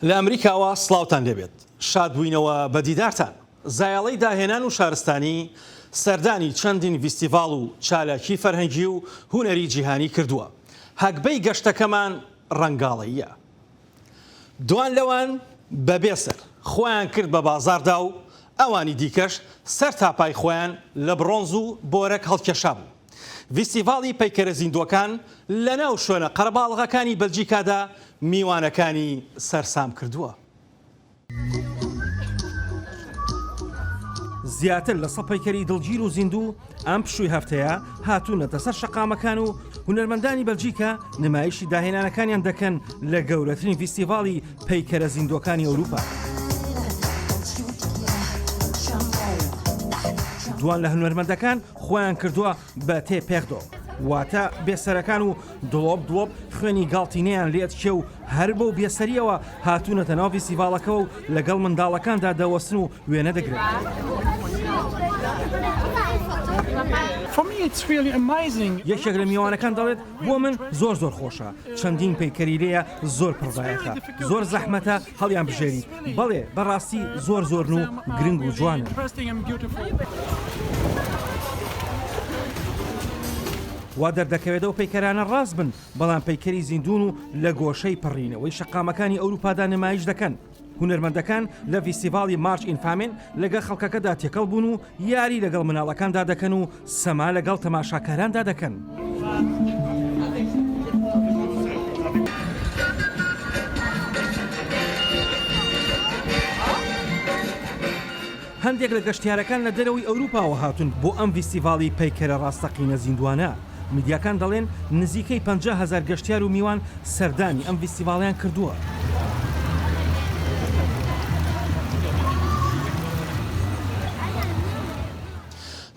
لە ئەمریکاوە سڵاوتان لێبێت شاد بووینەوە بە دیدارتان. زایاڵەی داهێنان و شارستانی سەردانی چەندین فیستیڤاڵ و چالاکی فەرهەنگی و هونەری جیهانی کردووە. هەگبەی گەشتەکەمان ڕەنگاڵەییە. دوان لەوان بەبێسەر خۆیان کرد بە بازاردا و ئەوانی دیکەش سەر تاپای خۆیان لە برۆنز و بۆرەک هەڵکێشا بوو. فیستیڤاڵی پەیکەرە زیندوەکان لە ناو شوێنە قەرەباڵغەکانی بەلجیکادا میوانەکانی سەرسام کردووە. زیاتر لە سەد پەیکەری دڵگیر و زیندوو ئەم پشووی هەفتەیە هاتوونەتە سەر شەقامەکان و هونەرمەندانی بەلجیکا نمایشی داهێنانەکانیان دەکەن لە گەورەترین فیستیڤاڵی پەیکەرە زیندوەکانی ئەوروپا. دوان لە هونەرمەندەکان خۆیان کردووە بە تێپێخدۆ، واتە بێسەرەکان و دڵۆب خوێنی گاڵتینەیان لێت کێ و هەر بەو بێسەریەوە هاتوونەتە ناو فیستیڤاڵەکەەوە و لەگەڵ منداڵەکاندا دەوەستن و وێنە دەگرێت. یەکێک لە میوانەکان دەڵێت بۆ من زۆر خۆشە، چەندین پەیکەری لێیە زۆر پڕدایەتە، زۆر زەحمەتە هەڵیان بژێری، بەڵێ بەڕاستی زۆرن و گرنگ و جوانن. وا دەردەکەوێتەوە پەیکەرانە ڕاست بن، بەڵام پەیکەری زیندون و لە گۆشەی پڕینەوەی شەقامەکانی ئەوروپادا نمایش دەکەن. هونەرمەندەکان لە فیستیڤاڵی مارچ ئینفامین لەگەڵ خەڵکەکەدا تێکەڵ بوون و یاری لەگەڵ مناڵەکاندا دەکەن و سەما لەگەڵ تەماشاکاراندا دەکەن. هەندێک لە گەشتیارەکان لە دەرەوەی ئەوروپاوە هاتون بۆ ئەم فیستیڤاڵی پەیکەرە ڕاستەقینە زیندوانە. میدیاکان دەڵێن نزیکەی 50,000 گەشتیار و میوان سەردانی ئەم فیستیڤاڵیان کردووە.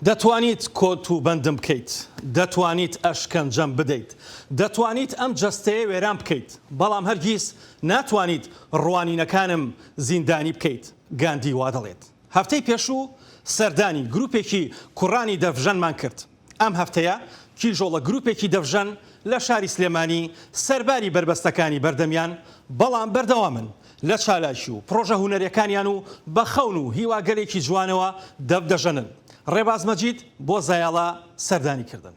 دەتوانیت کۆت و بەندم بکەیت، دەتوانیت ئەشکەنجەم بدەیت، دەتوانیت ئەم جەستەیە وێران بکەیت، بەڵام هەرگیز ناتوانیت ڕوانینەکانم زیندانی بکەیت. گاندی وا دەڵێت. هەفتەی پێشوو سەردانی گروپێکی کوڕانی دەڤژەنمان کرد. ئەم هەفتەیە کیژۆڵە گروپێکی دەڤژەن لە شاری سلێمانی سەرباری بربەستەکانی بەردەمیان، بەڵام بەردەوامن لە چالاکی و پرۆژە هونەریەکانیان و بە خەون و هیواگەلێکی جوانەوە دەبدەژەنن. ڕێباز مەجید بۆ زایاڵە سەردانی کردن.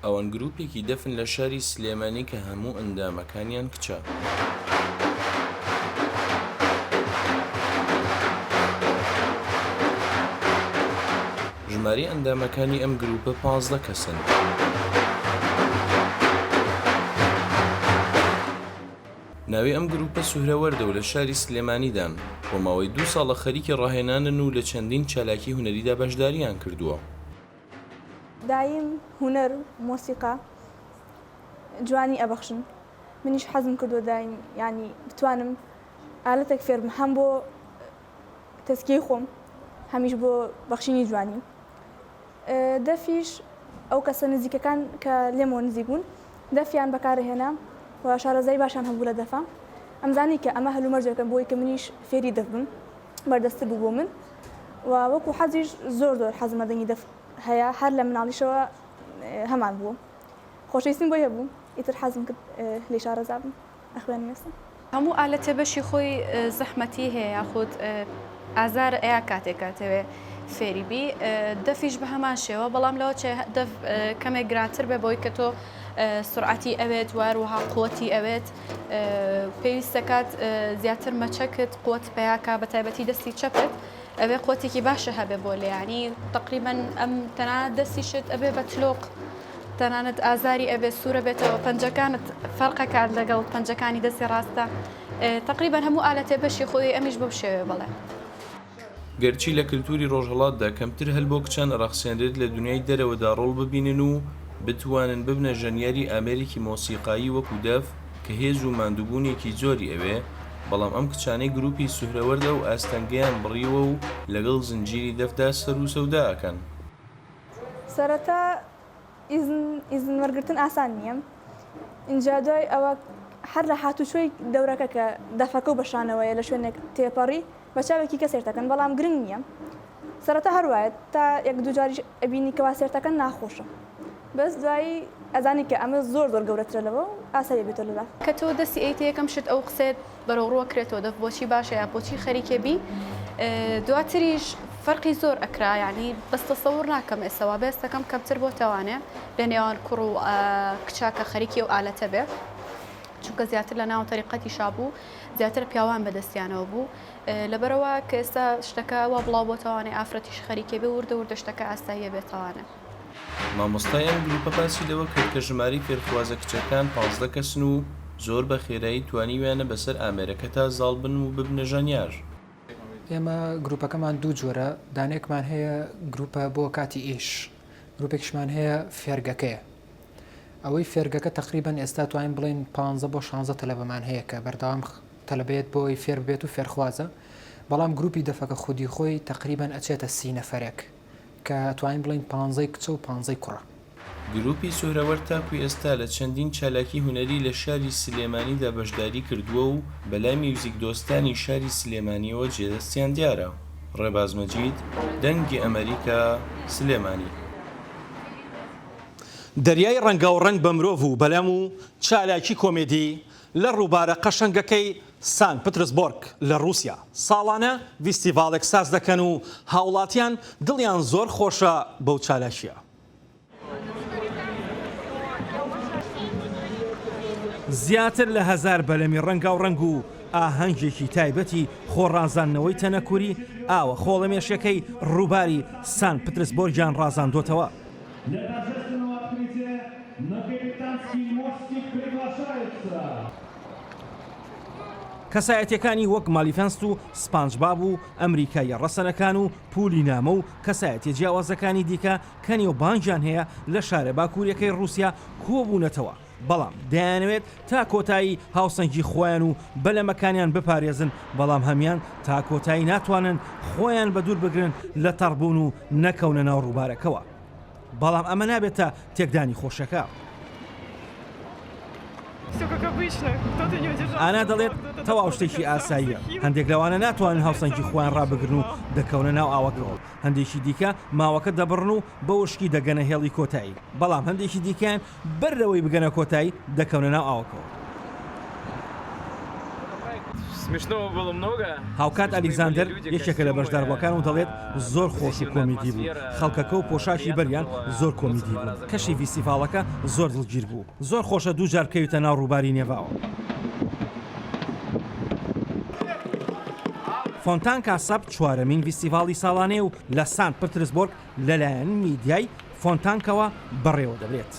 ئەوەن گروپێکی دەفن لە شاری سلێمانی کە هەموو ئەندامەکانیان کچە. ژماری ئەندامەکانی ئەم گروپە 15 کەسن. ناوی ئەم گروپە سوهرەوەردە و لە شاری سلێمانیدان بۆ ماوەی 2 ساڵە خەریکی ڕاهێنانن و لە چەندین چالاکی هونەریدا بەشداریان کردووە. دایم هونەر مۆسیقا جوانی ئەبەخشن. منیش حەزم کردو دایم ینی بتوانم ئالەتێک فێرم هەم بۆ تەسکیەی خۆم هەمیش بۆ بەخشینی جوانی. دەفیش ئەو کەسە نزیکەکان کە لێمەوە نزیک بوون دەفیان بەکارهێنا و شارەزای باشان هەبوو لە دەفا. ئەمزانی کە ئەمە هەلومەرجەکەم بۆی کە منیش فێری دەف بم بەردەستە بوو بۆ من و وەکو حەزیش زۆر حەزمە دەنگی دەف هەیە هەر لە مناڵیشەوە هەمان بوو. خۆشەویستیم بۆی هەبوو ئیتر حەزم کرد لێ شارەزا بم ئەخوێنم ئێستا. هەموو ئالەتێ بەشی خۆی زەحمەتی هەیە یاخود ئازار ئەیە کاتێکاتەوێ فێریبی دەفیش بە هەمان شێوە، بەڵام لەوە دەف کەمێک گرانتر بێ بۆی کە تۆ سرعەتی ئەوێت واروها قوتی ئەوێت پێویستەکات زیاتر مەچەکت قوت پێیاکە بە تایبەتی دەستی چەپت ئەوێ قوتێکی باشە هەبێ بۆ لێیانی تقریبەن ئەم تەنانەت دەستیشت ئەبێ بە تلۆق تەنانەت ئازاری ئەبێ سوورە بێتەوە پەنجەکانت فەرقەکات لەگەڵ پەنجەکانی دەستی ڕاستە. تقریبەن هەموو ئالەتێ بەشی خۆی ئەمیش بەو شێوێ بڵێ. گەرچی لە کللتوری ڕۆژهەڵاتدا کەمتر هەل بۆ کچان ڕەخسێنرێت لە دنیای دەرەوەدا ڕۆڵ ببینن و بتوانن ببنە ژەنیاری ئامێرێکی مۆسیقایی وەکو دەف کە هێز و ماندووبوونێکی زۆری ئەوێ، بەڵام ئەم کچانەی گروپی سوهرەوەردە و ئاستەنگەیان بڕیوە و لەگەڵ زنجیری دەفدا سەر و سەودا ئەکەن. سەرەتا ئیزن وەرگرتن ئاسان نییە. اینجا دوای ئەوە هەر لە هاتوچۆی دەورەکە کە دەفەکە و بەشانەوەیە لە شوێنێک تێپەڕی بە چاوێکی کە سێرتەکەن، بەڵام گرنگ نییە. سەرەتا هەروایە تا یەک دوو جاری ئەبینی کەوا سێرتەکەن ناخۆشە، بەس دوایی ئەزانی کە ئەمە زۆر گەورەترە لەوە ئاسایی بێتۆ لەلا کە تۆ دەستی ئەیت یەکەم شت ئەو قسێت بەرەوڕوە کرێتەوە دەف بۆچی باشە یا بۆچی خەریکێبی دواتریش فەرقی زۆر ئەکرا یعنی بەس تەسەوڕ ناکەم ئێستاوا بێستەکەم کەمتر بۆ تەوانێ لە نێوان کوڕ و کچاکە خەریکی و ئالەتە بێ چونکە زیاتر لە ناو تەریقەتی شابوو زیاتر پیاوان بەدەستیانەوە بوو لەبەرەوە کە ئێستا شتەکە وا بڵاو بۆ تەوانێ ئافرەتیش خەریکێ بێ وردە وردە شتەکە ئاستاییە بێتەوانە مامۆستای ئەم گروپە باسی لەوە کرد کە ژماری فێرخوازە کچەکان 15 کەسن و زۆر بە خێرایی توانیویانە بەسەر ئامێرەکە تا زاڵ بن و ببنە ژەنیار. ئێمە گروپەکەمان دوو جۆرە دانێکمان هەیە گروپە بۆ کاتی ئیش گروپێکشمان هەیە فێرگەکەیە ئەوەی فێرگەکە تقریبان ئێستا توانین بڵین 15 بۆ 16 تەلەبەمان هەیە کە بەردەوام تەلەبێت بۆی فێر بێت و فێرخوازە بەڵام گروپی دەفەکە خودی خۆی تقریبان ئەچێتە 30 نەفەرێک کە توانین بڵین 15 کچە و 15 کوڕە. گروپی سۆرەوەر تاکوی ئێستا لە چەندین چالاکی هونەری لە شاری سلێمانیدا بەشداری کردووە و بەلای میوزیک دۆستانی شاری سلێمانیەوە جێدەستیان دیارە. ڕێباز مەجید، دەنگی ئەمریکا، سلێمانی. دەریای ڕەنگە و ڕەنگ بە مرۆڤ و بەلەم و چالاکی کۆمێدی لە ڕووبارە قەشەنگەکەی سان پترسبۆرگ لە رووسیا ساڵانە ڤیستیڤالێک ساز دەکەن و هاوڵاتیان دڵیان زۆر خۆشە بەو چالاکیە. زیاتر لە 1000 بەلەمی ڕەنگا و ڕەنگ و ئاهەنگێکی تایبەتی خۆڕازاندنەوەی تەنەکووری ئاوە خۆڵەمێشەکەی ڕووباری سان پترسبۆرگیان ڕازاندۆتەوە. کەسایەتیەکانی وەک مالیفەنست و سپانجباب و ئەمریکای ڕەسەنەکان و پولی نامە و کەسایەتی جیاوازەکانی دیکە کەنی و بانجیان هەیە لە شارە باکووریەکەی رووسیا کۆبوونەتەوە بەڵام دەیانەوێت تا کۆتایی هاوسەنگی خۆیان و بەلەمەکانیان بپارێزن بەڵام هەمیان تا کۆتایی ناتوانن خۆیان بە دوور بگرن لە تەڕبوون و نەکەونە ناو ڕووبارەکەوە بەڵام ئەمە نابێتە تێکدانی خۆشەکە. ئانا دەڵێت تەواو شتێکی ئاساییە هەندێک لەوانە ناتوانن هاوسەنگی خۆیان ڕابگرن و دەکەونە ناو ئاوەکەەوە هەندێکی دیکە ماوەکە دەبڕن و بە وشکی دەگەنە هێڵی کۆتایی بەڵام هەندێکی دیکەیان بەرەوەی بگەنە کۆتایی دەکەونە ناو ئاوەکەەوە. هاوکات ئەلیکزاندەر یەکێکە لە بەشداربووەکان و دەڵێت زۆر خۆش و کۆمیدی بوو خەڵکەکە و پۆشاشی بەریان زۆر کۆمیدی بوو کەشی ڤیستیڤالەکە زۆر دڵگیر بوو زۆر خۆشە دوو جار بکەویتە ناو ڕووباری نێڤاوە. فۆنتان کاسەب چوارەمین ڤیستیڤاڵی ساڵانەیە و لە سان پترسبۆرگ لەلایەن میدیای فۆنتانکەوە بەڕێوە دەبرێت.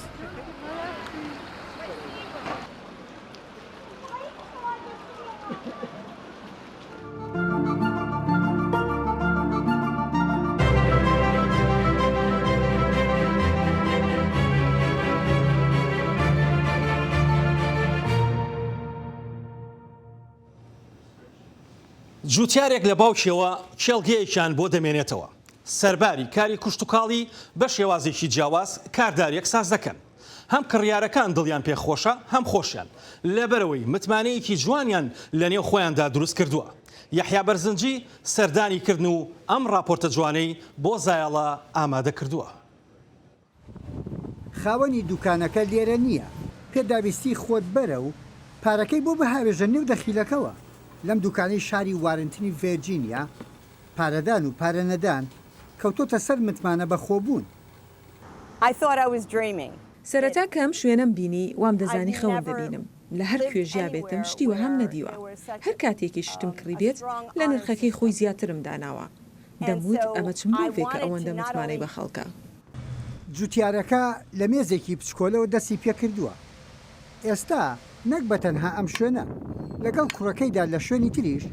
جوتیارێک لە باوکیەوە کێڵگەیەکیان بۆ دەمێنێتەوە سەرباری کاری کوشتتوکاڵی بە شێوازێکی جیاواز کارداریەک ساز دەکەن هەم کڕیارەکان دڵیان پێخۆشە هەم خۆشیان لەبەرەوەی متمانەیەکی جوانیان لە نێو خۆیاندا دروست کردووە. یەحیا بەرزنجی سەردانی کردن و ئەم راپۆرتە جوانەی بۆ زایاڵە ئامادە کردووە. خاوەنی دوکانەکە لێرە نییە پێداویستی خۆت بەرە و پارەکەی بۆ بەهاوێژە نێو دەخیلەکەوە لەم دوکانەی شاری وارنتنی ڤێرجینیا پارەدان و پارەنەدان کەوتۆتە سەر متمانە بەخۆبوون. سەرەتا کەم شوێنەم بینی وام دەزانی خەون دەبینم لە هەر کوێژیا بێتم شتی وە هەم نەدیوە هەر کاتێکی شتم کڕی بێت لە نرخەکەی خۆی زیاترم داناوە دەموت ئەمە چم مرۆڤێکە ئەوەندە متمانەی بە خەڵکە. جوتیارەکە لە مێزێکی پچکۆلەوە دەستی پێ کردووە. ئێستا نەک بە تەنها ئەم شوێنە لەگەڵ کوڕەکەیدا لە شوێنی تریش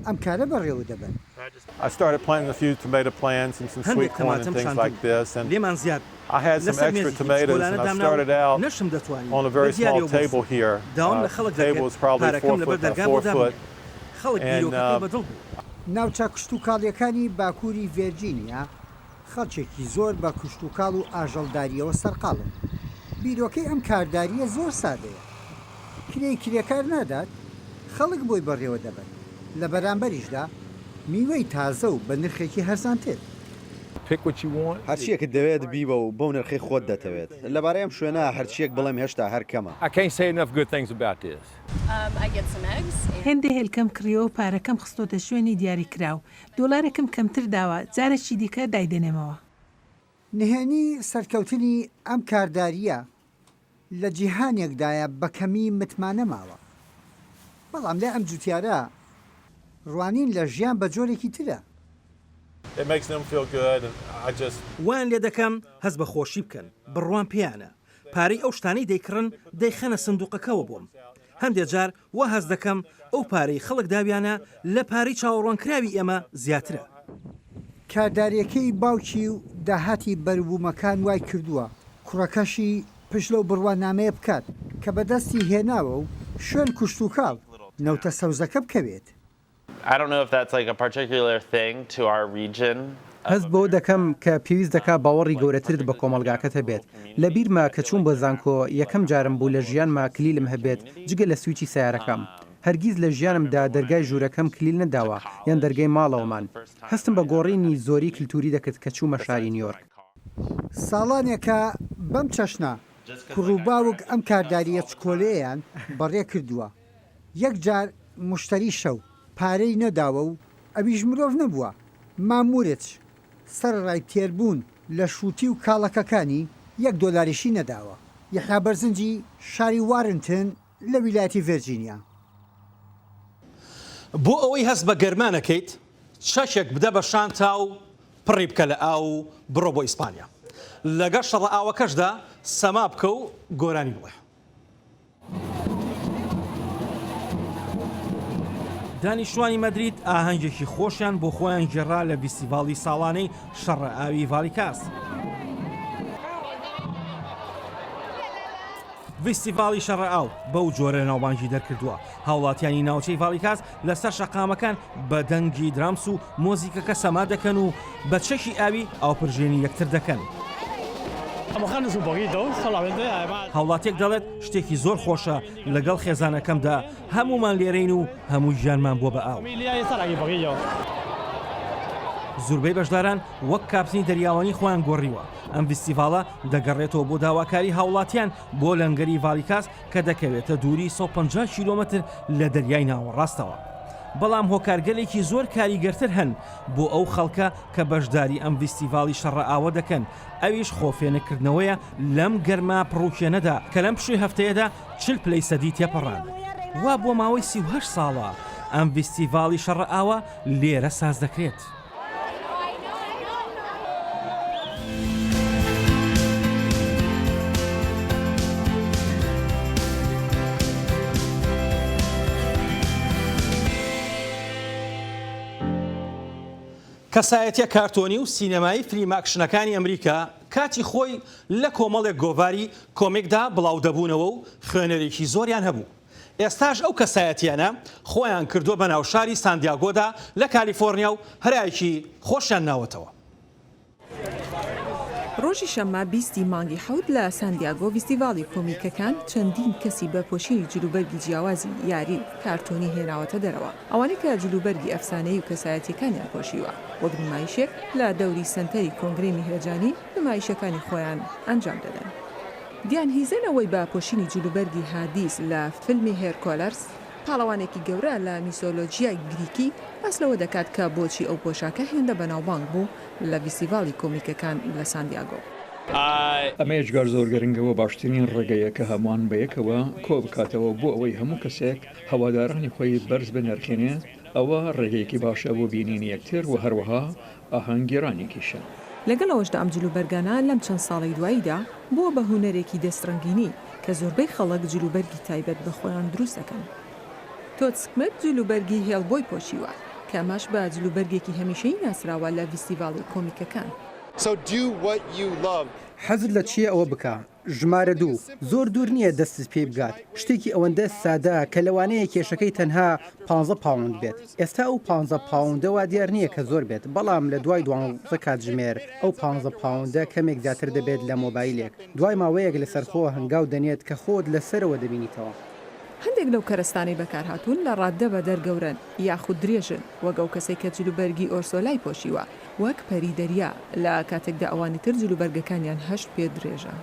ئەم کارە بەڕێوە دەبن. I started planting a few tomato plants and some sweet corn and things like this, and I had some extra tomatoes, and I started out on a very small table here. The table is probably 4 foot by 4 foot, and ناوچە کشتتوکاڵیەکانی باکووری ڤێرجینیا خەڵکێکی زۆر بە کشتتوکاڵ و ئاژەڵداریەوە سەرقاڵن. بیرۆکەی ئەم کارداریە زۆر سادەیە. کرێکار نادات خەڵک بۆی بەڕێوە دەبن لە بەرامبەریشدا میوەی تازە و بە نرخێکی هەرزانتر. pick what you want. هەرچیەکت دەوێت بیبە و بەو نرخی خۆت دەتەوێت لەبارەی ئەم شوێنە هەرچیەک بڵێم هێشتا هەر کەمە. I can't say enough good things about this. I get some eggs. هێندە هێلکەم کڕیەوە و پارەکەم خستۆتە شوێنی دیاری کراو. دۆلارێکم کەمتر داوە جارێکی دیکە دایدێنێمەوە. نهێنی سەرکەوتنی ئەم کارداریە لە جیهانێکدایە بە کەمی متمانە ماوە. بەڵام لە ئەم جوتیارە ڕوانین لە ژیان بە جۆرێکی ترە. It makes them feel good and I just وان لێ دەکەم هەست بە خۆشی بکەن بڕوان پیانە پارەی ئەو شتانەی دەیکڕن دەیخەنە سندوقەکەەوە بووم هەندێک جار وا هەست دەکەم ئەو پارەی خەڵک داویانە لە پارەی چاوەڕوانکراوی ئێمە زیاترە. کارداریەکەی باوکی و داهاتی بەربوومەکان وای کردووە کوڕەکەشی پشت لەو بڕوانامەیە بکات کە بەدەستی هێناوە و شوێن کوشت و کاڵ نەوتە سەوزەکە بکەوێت. I don't know if that's like a particular thing to our region. هەست بۆ دەکەم کە پێویست دەکا باوەڕی گەورەترت بە کۆمەلگاکەت هەبێت لە بیرما کە چوون بە زانکۆ یەکەم جارم بوو لە ژیانما کلیلم هەبێت جگە لە سویچی سیارەکەم هەرگیز لە ژیانمدا دەرگای ژوورەکەم کلیل نەداوە یان دەرگای ماڵەوەمان هەستم بە گۆڕینی زۆری کللتوری دەکرد کە چوومە شاری نیویۆرک. ساڵانێکە بەم چەشنە کوڕووباوک ئەم کارداریە چکۆلەیەیان بەڕێ کردووە یەک جار مشتری شەو پارەی نەداوە و ئەویش مرۆڤ نەبووە مامورێت سەر ڕای تێربوون لە شووتی و کاڵەکەکانی $1 نەداوە. یەحیا بەرزنجی شاری وارنتن لە ویلایەتی ڤێرجینیا. بۆ ئەوەی هەست بە گەرمانەکەیت چەشێک بدە بە شانتا و پڕی بکە لە ئاو و بڕۆ بۆ ئیسپانیا لەگەڵ شەڕە ئاوەکەشدا سەما بکە و گۆرانی بڵێ. دانیشتوانی مەدرید ئاهەنگێکی خۆشیان بۆ خۆیان گێڕا لە فیستیڤاڵی ساڵانەی شەڕە ئاوی ڤالیکاس. فیستیڤاڵی شەڕە ئاو بەو جۆرە ناوبانگی دەرکردووە هاوڵاتیانی ناوچەی ڤالیکاس لەسەر شەقامەکان بە دەنگی درامس و مۆزیکەکە سەما دەکەن و بە چەکی ئاوی ئاوپرژێنی یەکتر دەکەن. هاوڵاتێک دەڵێت شتێکی زۆر خۆشە لەگەڵ خێزانەکەمدا هەمومان لێرەین و هەموو ژیانمان بۆ بە ئاو. زۆربەی بەشداران وەک کاپسنی دەریاوانی خۆیان گۆڕیوە. ئەم فیستیڤاڵە دەگەڕێتەوە بۆ داواکاری هاوڵاتیان بۆ لەنگەری ڤالیکاس کە دەکەوێتە دووری 150 کیلۆمەتر لە دەریای ناوەڕاستەوە. بەڵام هۆکارگەلێکی زۆر کاریگەرتر هەن بۆ ئەو خەڵکە کە بەشداری ئەم فیستیڤاڵی شەڕە ئاوە دەکەن ئەویش خۆفێنەکردنەوەیە لەم گەرما پڕوکێنەدا کە لەم پشوی هەفتەیەدا 40 پلەی سەدی تێپەڕان. وا بۆ ماوەی 38 ساڵە ئەم فیستیڤاڵی شەڕە ئاوە لێرە ساز دەکرێت. کەسایەتیە کارتۆنی و سینەمایی فلیمە ئەکشنەکانی ئەمریکا کاتی خۆی لە کۆمەڵێک گۆڤاری کۆمیکدا بڵاو دەبوونەوە و خوێنەرێکی زۆریان هەبوو. ئێستاش ئەو کەسایەتیانە خۆیان کردووە بە ناوشاری ساندیاگۆدا لە کالیفۆرنیا و هەرایەکی خۆشیان ناوەتەوە. ڕۆژی شەممە 20 مانگی حەوت لە ساندیاگۆ فیستیڤاڵی کۆمیکەکان چەندین کەسی بە پۆشینی جلوبەرگی جیاوازی یاری و کارتۆنی هێناوەتە دەرەوە ئەوانەی کە جلوبەرگی ئەفسانەی و کەسایەتیەکانیان پۆشیوە وەک نمایشێک لە دەوری سنتەری کۆنگرەی میهرەجانی نمایشەکانی خۆیان ئەنجام دەدەن. دیان هیزەنەوەی بە پۆشینی جلوبەرگی هادیس لە فیلمی هێرکۆلەرس پاڵەوانێکی گەورە لە میسۆلۆجیای گریکی باس لەوە دەکات کە بۆچی ئەو پۆشاکە هێندە بەناوبانگ بوو لە فیستیڤاڵی کۆمیکەکان لە ساندیاگۆ. ئەمەیەجگار زۆر گەرنگەوە باشترین ڕێگەیە کە هەمووان بەیەکەوە کۆ بکاتەوە بۆ ئەوەی هەموو کەسێک هەوادارانی خۆی بەرز بنرخێنێت ئەوە ڕێگەیەکی باشە بۆ بینینی یەکتر و هەروەها ئاهەنگگێڕانێکیشە. لەگەڵ ئەوەشدا ئەم جلوبەرگانە لەم چەند ساڵی دواییدا بووە بە هونەرێکی دەستڕنگینی کە زۆربەی خەڵک جلوبەرگی تایبەت بە خۆیان دروست دەکەن. تۆت سکمت جلوبەرگی هێڵبۆی پۆشیوە کە ئەمەش بە جلوبەرگێکی هەمیشەیی ناسراوە لە فیستیڤاڵی کۆمیکەکان. حەزت لە چیە ئەوە بکە؟ ژمارە 2 زۆر دوور نییە دەستت پێ بگات شتێکی ئەوەندە سادە کە لەوانەیە کێشەکەی تەنها 15 پاوند بێت. ئێستا ئەو 15 پاوندەوە دیار نییە کە زۆر بێت بەڵام لە دوای 12 کاتژمێر ئەو 15 پاوندە کەمێک زیاتر دەبێت لە مۆبایلێک دوای ماوەیەک لەسەرخۆ هەنگاو دەنێت کە خۆت لەسەرەوە دەبینیتەوە. هەندێک لەو کەرستانەی بەکارهاتوون لە ڕاددە بە دەرگەورن یاخود درێژن وەک ئەو کەسێک کە جلوبەرگی ئۆرسۆلای پۆشیوە وەک پەری دەریا لە کاتێکدا ئەوانی تر جلوبەرگەکانیان هەشت پێ درێژە.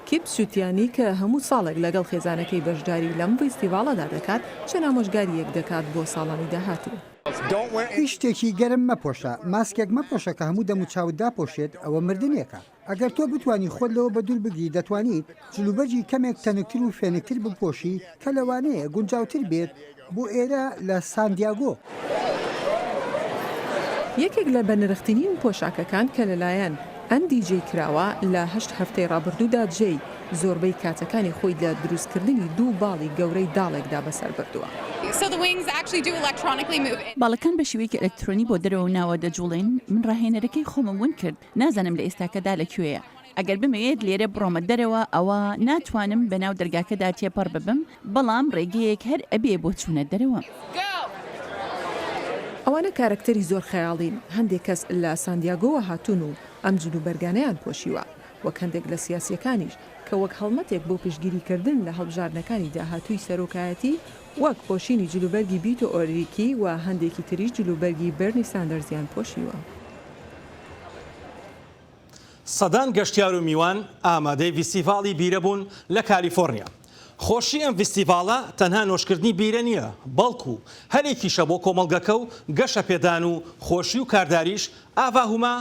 کیپ سووتیانی کە هەموو ساڵێک لەگەڵ خێزانەکەی بەشداری لەم فیستیڤاڵەدا دەکات چەند ئامۆژگاریەک دەکات بۆ ساڵانی داهاتوو. هیچ شتێکی گەرم مەپۆشە، ماسکێک مەپۆشە کە هەموو دەم و چاوت داپۆشێت ئەوە مردنێکە. ئەگەر تۆ بتانی خۆت لەوە بە دوور بگی دەتوانیت جلوبەرجی کەمێک تەنکتر و فێنکتر بپۆشی کە لەوانەیە گونجاوتر بێت بۆ ئێرە لە ساندیاگۆ. یەکێک لە بەنرختنین پۆشاکەکان کە لەلایەن ئەندیجێ کراوە لە 8 هەفتەی ڕابردوودا جێی زۆربەی کاتەکانی خۆی لە دروستکردنی دوو باڵی گەورەی داڵێکدا بەسەر بردووە. باڵەکان بە شێوەیەکی ئەلکترۆنی بۆ دەرەوە ناوە دەجوڵێن. من ڕاهێنەرەکەی خۆمە ون کرد، نازانم لە ئێستاکەدا لەکوێیە. ئەگەر بمەوێت لێرە بڕۆمە دەرەوە ئەوە ناتوانم بەناو دەرگاکەدا تێپەڕ ببم، بەڵام ڕێگەیەک هەر ئەبێ بۆ چوونە دەرەوە. ئەوانە کارکتەری زۆر خەیاڵین. هەندێک کەس لە ساندیاگۆوە هاتوون و ئەم جلوبەرگانەیان پۆشیوە، وەک هەندێک لە سیاسیەکانیش کە وەک هەڵمەتێک بۆ پشتگیریکردن لە هەڵبژاردنەکانی داهاتووی سەرۆکایەتی وەک پۆشینی جلوبەرگی بیتۆ ئۆریکی و هەندێکی تریش جلوبەرگی بەرنی ساندەرزیان پۆشیوە. سەدان گەشتیار و میوان ئامادەی فیستیڤاڵی بیرە بوون لە کالیفۆرنیا. خۆشی ئەم فیستیڤاڵە تەنها نۆشکردنی بیرە نییە، بەڵکو هەرێکیشە بۆ کۆمەڵگەکە و گەشە پێدان و خۆشی و کارداریش. ئاوا هوما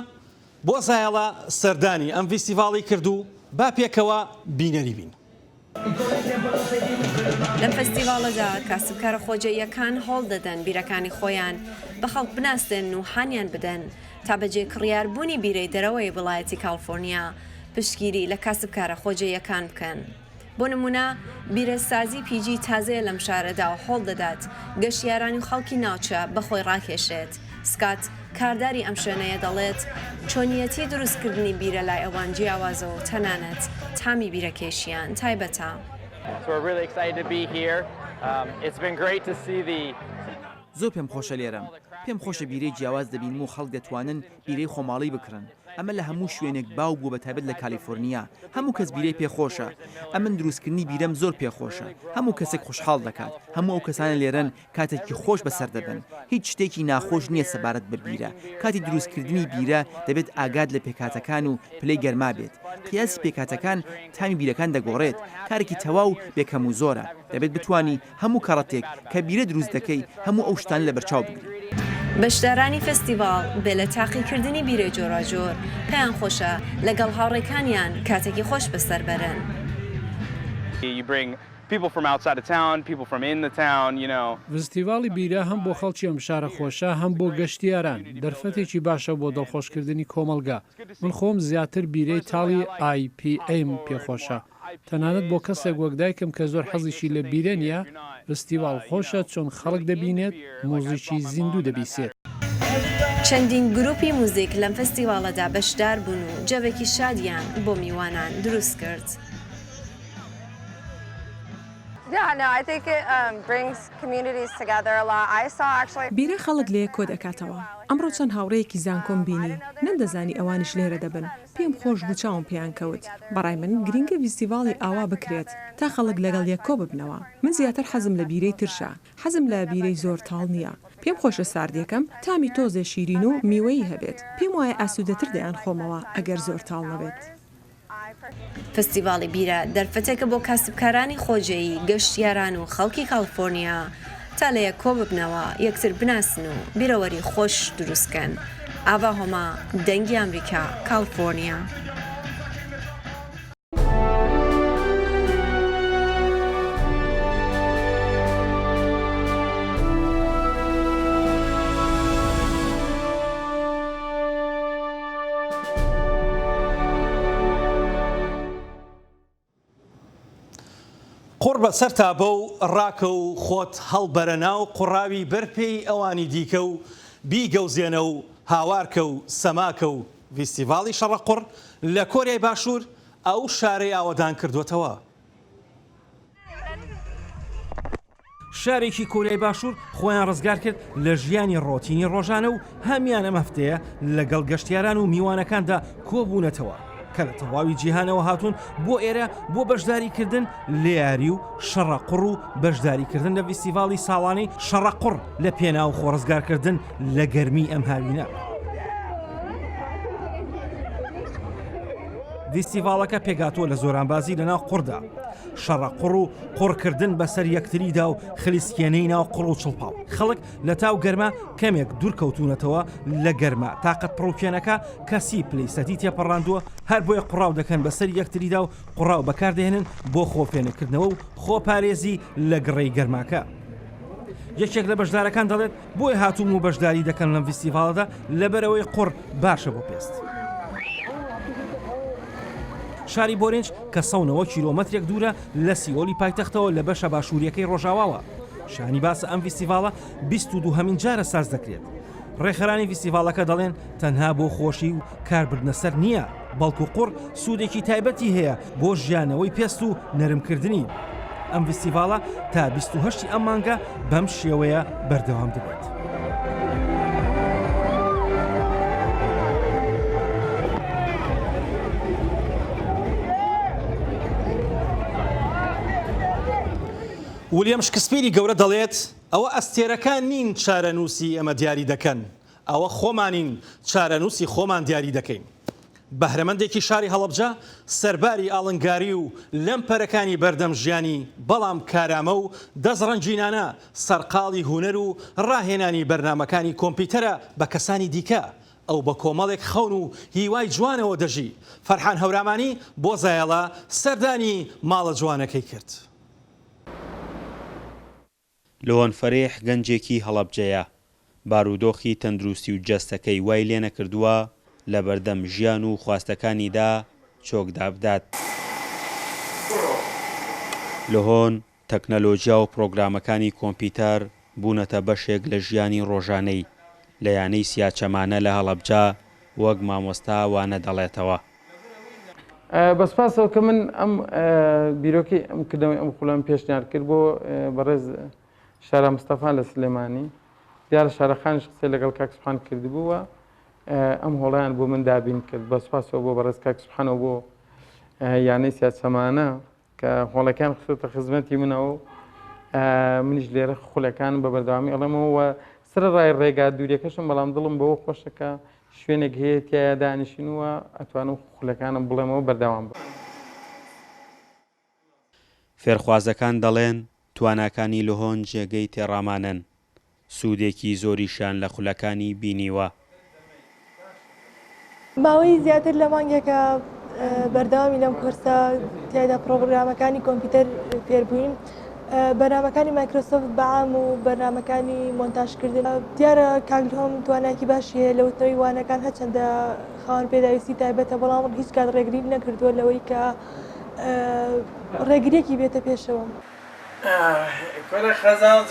بۆ زایەڵە سەردانی ئەم فیستیڤاڵی کردو با پێکەوە بینەری بین. لەم فەستیڤاڵەدا کاسبکارە خۆجەییەکان هەوڵ دەدەن بیرەکانی خۆیان بە خەڵک بناستن و هانیان بدەن تا بەجێ کڕیاربوونی بیرەی دەرەوەی وڵایەتی کالیفۆرنیا پشتگیری لە کاسبکارە خۆجەییەکان بکەن. بۆ نمونە بیرەسازی پیجی تازەیە لەم شارەدا و هەوڵ دەدات گەشتیارانی و خەڵکی ناوچە بەخۆی ڕاکێشێت. سکات کارداری ئەم شوێنەیە دەڵێت چۆنیەتی دروستکردنی بیرە لای ئەوان جیاوازەوە و تەنانەت تامی بیرەکێشیان تایبەتە. زۆر پێم خۆشە لێرەم. پێم خۆشە بیرەی جیاواز دەبین و خەڵک دەتوانن بیرەی خۆماڵی بکڕن. ئەمە لە هەموو شوێنێک باو بوو بە تایبەت لە کالیفۆرنیا. هەموو کەس بیرەی پێخۆشە. ئەمن دروستکردنی بیرەم زۆر پێخۆشە. هەموو کەسێک خوشحاڵ دەکات. هەموو ئەو کەسانە لێرەن کاتێکی خۆش بەسەر دەبن. هیچ شتێکی ناخۆش نییە سەبارەت بە بیرە. کاتی دروستکردنی بیرە دەبێت ئاگاد لە پێکاتەکان و پلەی گەرما بێت. قیاسی پێکاتەکان تامی بیرەکان دەگۆڕێت. کارێکی تەواو بێکەم و زۆرە. دەبێت بتوانی هەموو کەڕەتێک کە بیرە دروست دەکەی هەموو ئەو شتان لە بەرچاو بگری. بەشدارانی فستیڤاڵ بێ لە تاقیکردنی بیرە جۆراجۆر پێیان خۆشە لەگەڵ هاوڕێکانیان کاتێکی خۆش بەسەر بەرن. فستیڤاڵی بیرە هەم بۆ خەڵکی ئەم شارە خۆشە هەم بۆ گەشتیاران دەرفەتێکی باشە بۆ دڵخۆشکردنی کۆمەلگا. من خۆم زیاتر بیرەی تاڵی IPM پێخۆشە. تەنانەت بۆ کەسێک وەک دایکم کە زۆر حەزیشی لە بیرە نیە فستیڤاڵ خۆشە چۆن خەڵک دەبینێت مۆزیکی زیندوو دەبیسێت. چەندین گروپی موزیک لەم فستیڤاڵەدا بەشدار بوون و جەوێکی شادیان بۆ میوانان دروست کرد. بیرە خەڵک لێ کۆ دەکاتەوە. ئەمڕۆ چەند هاوڕەیەکی زانکۆم بینی نەمدەزانی ئەوانیش لێرە دەبن. پێم خۆش بوو چاوم پێیان کەوت. بەڕای من گرینگە فستیڤاڵی ئاوا بکرێت تا خەڵک لەگەڵ یەک کۆ ببنەوە. من زیاتر حەزم لە بیرەی ترشە. حەزم لە بیرەی زۆر تاڵ نییە. پێم خۆشە ساردێکم تامی تۆزێ شیرین و میوەی هەبێت. پێم وایە ئاسوودەتر دەیان خۆمەوە ئەگەر زۆر تاڵ نەبێت. فستیڤاڵی بیرە دەرفەتێکە بۆ کاسبکارانی خۆجەیی گەشتیاران و خەڵکی کالیفۆرنیا تا لە یەک کۆ ببنەوە یەکتر بناسن و بیرەوەری خۆش دروستکەن. ئاوا هۆما دەنگی ئەمریکا کالیفۆرنیا. قڕ بە سەر تا بە و ڕاکە و خۆت هەڵبەرە ناو قوڕاوی بەرپێی ئەوانی دیکە و بیگەوزێنە و هاوارکە و سەماکە و فیستیڤاڵی شەڕەقوڕ لە کۆریای باشوور ئەو شارەی ئاوەدان کردوێتەوە. شارێکی کۆریای باشوور خۆیان ڕزگار کرد لە ژیانی ڕۆتینی ڕۆژانە و هەمیان ئەم هەفتەیە لەگەڵ گەشتیاران و میوانەکاندا کۆبوونەتەوە. کە لە تەواوی جیهانەوە هاتوون بۆ ئێرە بۆ بەشداریکردن لە یاری و شەڕەقڕ و بەشداریکردن لە فیستیڤاڵی ساڵانەی شەڕەقڕ لە پێنا و خۆڕزگارکردن لە گەرمی ئەم هاوینە. فیستیڤاڵەکە پێگاتۆ لە زۆرانبازی لەناو قوڕدا، شەڕەقڕ و قوڕکردن بەسەر یەکتریدا و خلیسکێنەی ناو قوڕ و چڵپاو. خەڵک لە تاو گەرمە کەمێک دوورکەوتونەتەوە لە گەرمە تاقەت پڕوکێنەکە کەسی پلەی سەدی تێپەڕاندووە هەر بۆیە قوڕاو دەکەن بەسەر یەکتریدا و قوڕاو بەکاردێنن بۆ خۆپێنەکردنەوە و خۆپارێزی لە گڕێی گەرماکە. یەکێک لە بەشدارەکان دەڵێت بۆی هاتووم و بەشداری دەکەن لەم فیستیڤاڵەدا لەبەرەوەی قوڕ باشە بۆ پێست. شاری بۆرنج کە 109 کیلۆمەترێک دوورە لە سیۆلی پایتەختەوە لە بەشە باشووریەکەی ڕۆژاواوە. شانی باسە ئەم فیستیڤاڵە 22هەمین جارە ساز دەکرێت. ڕێخەرانی فیستیڤاڵەکە دەڵێن تەنها بۆ خۆشی و کاربردنەسەر نییە، بەڵکو قوڕ سوودێکی تایبەتی هەیە بۆ ژیانەوەی پێست و نەرمکردنی. ئەم فیستیڤاڵە تا 28 ئەم مانگە بەم شێوەیە بەردەوام دەبێت. ویلیام شکسپیری گەورە دەڵێت ئەوە ئەستێرەکان نین چارەنووسی ئەمە دیاری دەکەن، ئەوە خۆمانین چارەنووسی خۆمان دیاری دەکەین. بەهرەمەندێکی شاری هەڵەبجە سەرباری ئاڵنگاری و لەمپەرەکانی بەردەم ژیانی بەڵام کارامە و دەستڕەنجینانە سەرقاڵی هونەر و ڕاهێنانی بەرنامەکانی کۆمپیوتەرە بە کەسانی دیکە ئەو بە کۆمەڵێک خەون و هیوای جوانەوە دەژی. فەرحان هەورامانی بۆ زایەڵە سەردانی ماڵە جوانەکەی کرد. لۆن فەرێح گەنجێکی هەڵەبجەیە، بارودۆخی تەندروستی و جەستەکەی وای لێ نەکردووە لە بەردەم ژیان و خواستەکانیدا چۆکدا بدات. لە هۆن تەکنەلۆژیا و پرۆگرامەکانی کۆمپیوتەر بوونەتە بەشێک لە ژیانی ڕۆژانەی لە یانەی سیاچەمانە لە هەڵەبجە وەک مامۆستا وانە دەڵێتەوە. بەسپاسەوە کە من ئەم بیرۆکی ئەم کردنەوەی ئەم خوڵام پێشنیار کرد بۆ بەڕێز شارە مستەفا لە سلێمانی، دیارە شارەخانیش قسەی لەگەڵ کاک سوبحان کردبووە، ئەم هۆڵیان بۆ من دابین کرد. بەسپاسەوە بۆ بەڕێز کاک سوبحانەوە بۆ یانەی سیاسەمانە کە هۆڵەکان خستۆتە خزمەتی منەوە، منیش لێرە خولەکان بە بەردەوامی ئەڵێمەوە سرە ڕای ڕێگا دووریەکەشم، بەڵام دڵم بەوە خۆشەکە شوێنێک هەیە تایە دانیشینوە ئەتوانم خولەکانم بڵێمەوە بەردەوام بە. فێرخوازەکان دەڵێن تواناکانی لەهۆن جێگەی تێڕامانن، سوودێکی زۆریشان لە خولەکانی بینیوە. ماوەی زیاتر لە مانگێکە بەردەوامی لەم کورسە تایدا پرۆگرامەکانی کۆمپیوتەر فێربووین، بەرنامەکانی مایکرۆسۆفت بەعام و بەرنامەکانی مۆنتاژکردن. دیارە کاگلهۆم توانایکی باشی هەیە لە وتنەوەی وانەکان هەرچەندە خاوەن پێداویستی تایبەتە، بەڵام هیچ کات ڕێگری نەکردووە لەوەی کە ڕێگریەکی بێتە پێشەوە. كل خزان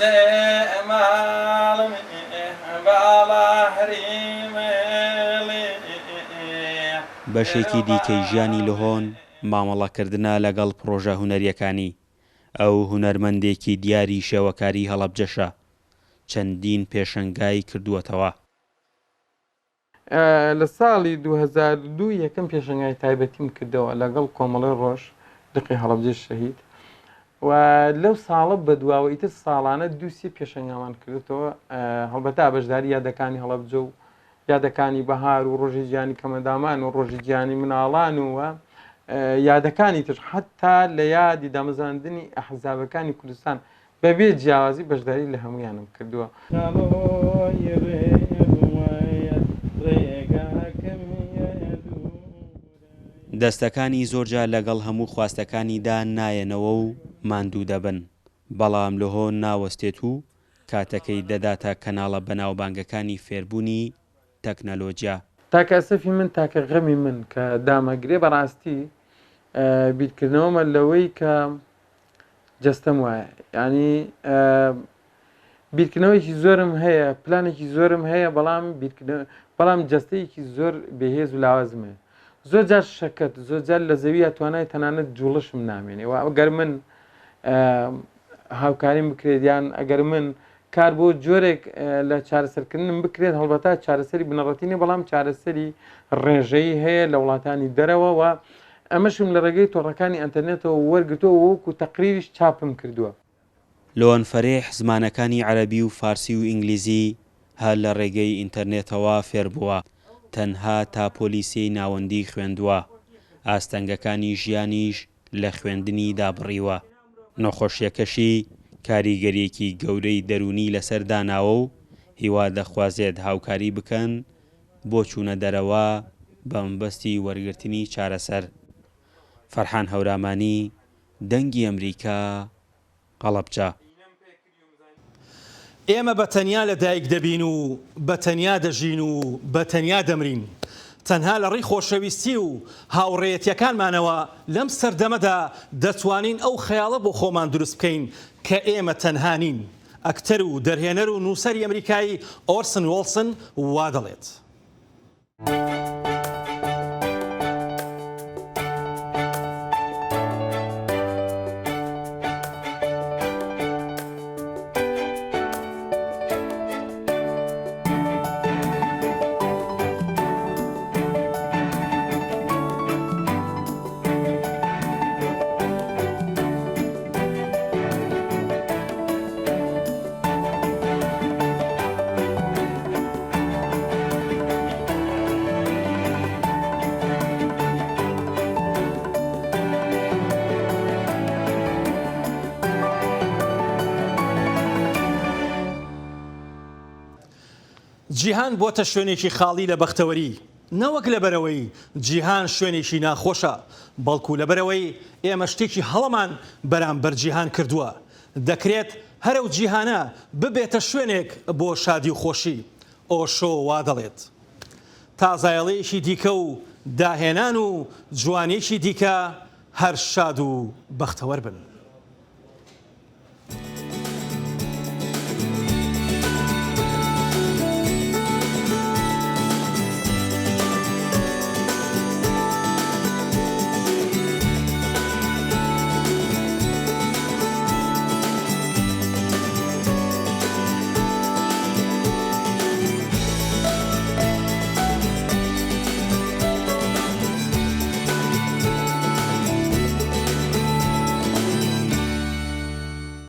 مالم بالا هريم بەشێکی دیکەی ژیانی لەهۆن مامەڵەکردنە لەگەڵ پرۆژە هونەریەکانی. ئەو هونەرمەندێکی دیاری شێوەکاری هەڵەبجەشە، چەندین پێشەنگای کردووەتەوە. لە ساڵی 2002 یەکەم پێشەنگای تایبەتیم کردەوە لەگەڵ کۆمەڵی ڕۆژ دقی هەڵەبجە شەهید، و لەو ساڵە بە دواوە ئیتر ساڵانە دووسی پێشەنگامان کردێتەوە، هەڵبەتا بەشداری یادەکانی هەڵەبجە و یادەکانی بەهار و ڕۆژی گیانی کەمەندامان و ڕۆژی گیانی مناڵان وە یادەکانی تر حتا لە یادی دامەزاندنی ئەحزابەکانی کوردستان بەبێ جیاوازی بەشداری لە هەمویانم کردووە. دەستەکانی زۆرجار لەگەڵ هەموو خواستەکانیدا نایەنەوە و ماندوو دەبن، بەڵام لەهۆن ناوەستێت و کاتەکەی دەداتە کەناڵە بەناوبانگەکانی فێربوونی تەکنەلۆجیا. تاکە ئەسەفی من تاکە غەمی من کە دامەگرێ بەڕاستی بیرکردنەوەمە لەوەی کە جەستەم وایە، ینی بیرکردنەوەیکی زۆرم هەیە، پلانێکی زۆرم هەیە، بەڵام جەستەیەکی زۆر بەهێز و لاوازمێ. زۆر جار شەکەت زۆر جار لە زەوی توانای تەنانەت جوڵشم نامێنێ، و ئەگەر من هاوکاریم بکرێت یان ئەگەر من کار بۆ جۆرێک لە چارەسەرکردنم بکرێت هەڵبەتا چارەسەری بنەڕەتینی بەڵام چارەسەری ڕێژەی هەیە لە وڵاتانی دەرەوە و ئەمەشم لە ڕێگەی تۆڕەکانی ئەتەرنێتەوە وەرگتۆ وەکو تەقریریش چاپم کردووە. لۆن فەرێح زمانەکانی عەرەبی و فارسی و ئینگلیزی هەر لە ڕێگەی ئینتەرنێتەوە فێر بووە، تەنها تا پۆلیسی ناوەندی خوێندووە، ئاستەنگەکانی ژیانیش لە خوێندنی دابڕیوە. نەخۆشیەکەشی کاریگەریەکی گەورەی دەرونی لەسەر داناوە و هیوا دەخوازێت هاوکاری بکەن بۆ چوونە دەرەوە بە مەبەستی وەرگرتنی چارەسەر. فەرحان هەورامانی، دەنگی ئەمریکا، قەڵەبجە. ئێمە بەتەنیا لەدایک دەبین و بەتەنیا دەژین و بەتەنیا دەمرین. تەنها لە ڕێی خۆشەویستی و هاوڕێیەتیەکانمانەوە لەم سەردەمەدا دەتوانین ئەو خەیاڵە بۆ خۆمان دروست بکەین کە ئێمە تەنها نین. ئەکتەر و دەرهێنەر و نووسەری ئەمریکایی ئۆرسن وێلسن وا دەڵێت. جیهان بۆتە شوێنێکی خاڵی لە بەختەوەری، نەوەک لەبەرەوەی جیهان شوێنێکی ناخۆشە، بەڵکو لەبەرەوەی ئێمە شتێکی هەڵەمان بەرامبەر جیهان کردووە. دەکرێت هەرەو جیهانە ببێتە شوێنێک بۆ شادی و خۆشی. ئۆشۆ وا دەڵێت. تازایەڵەیەکی دیکە و داهێنان و جوانێکی دیکە هەر شاد و بەختەوەر بن.